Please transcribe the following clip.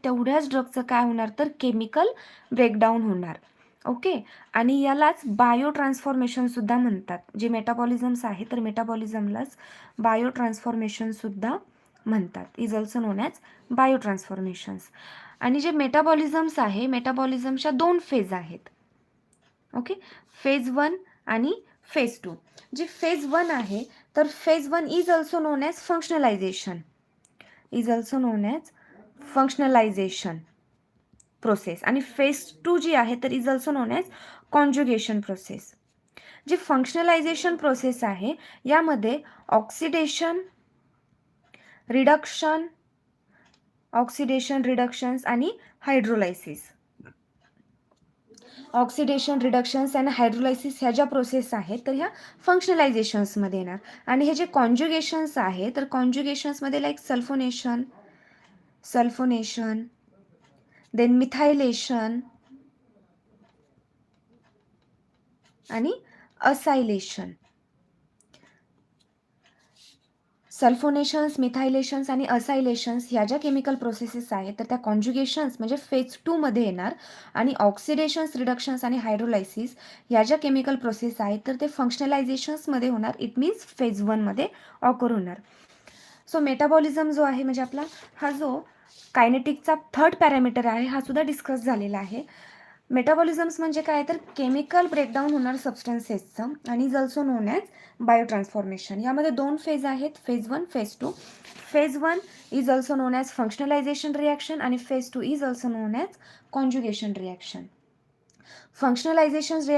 तेवढ्याच ड्रगचं काय होणार तर केमिकल ब्रेकडाऊन होणार. ओके. आणि यालाच बायो ट्रान्सफॉर्मेशनसुद्धा म्हणतात. जे मेटाबॉलिझम्स आहे तर मेटाबॉलिझमलाच बायो ट्रान्सफॉर्मेशनसुद्धा म्हणतात. Is also known as biotransformations. आणि जे मेटाबॉलिझम्स आहे, मेटाबॉलिझमच्या 2 फेज आहेत. ओके. फेज 1 आणि फेज 2. जे फेज 1 आहे तर phase 1 is also known as functionalization. Is also known as functionalization process. आणि फेज 2 जी आहे तर is also known as conjugation process. जी फंक्शनलायझेशन प्रोसेस आहे यामध्ये ऑक्सिडेशन, रिडक्शन्स आणि हायड्रोलायसिस. ऑक्सिडेशन, रिडक्शन्स आणि हायड्रोलायसिस ह्या ज्या प्रोसेस आहेत तर ह्या फंक्शनलायझेशन्समध्ये येणार. आणि हे जे कॉन्ज्युगेशन्स आहे तर कॉन्ज्युगेशन्समध्ये लाईक सल्फोनेशन, देन मिथायलेशन आणि असायलेशन. सल्फोनेशन्स, मिथायलेशन्स आणि असायलेशन्स ह्या ज्या केमिकल प्रोसेसेस आहेत तर त्या कॉन्ज्युगेशन्स म्हणजे फेज 2 मध्ये येणार. आणि ऑक्सिडेशन्स, रिडक्शन्स आणि हायड्रोलायसिस ह्या ज्या केमिकल प्रोसेस आहेत तर ते फंक्शनलायझेशन्समध्ये होणार. इट मीन्स फेज 1 मध्ये ऑकर होणार. सो मेटाबॉलिझम जो आहे म्हणजे आपला हा जो कायनेटिकचा 3rd पॅरामीटर आहे हा सुद्धा डिस्कस झालेला आहे. मेटाबॉलिझम्स म्हणजे काय तर केमिकल ब्रेकडाऊन होणार सबस्टन्सेसचं आणि is also known as biotransformation. यामध्ये 2 फेज आहेत, phase 1, phase 2. Phase 1 is also known as functionalization reaction आणि phase 2 is also known as conjugation reaction. Functionalization reaction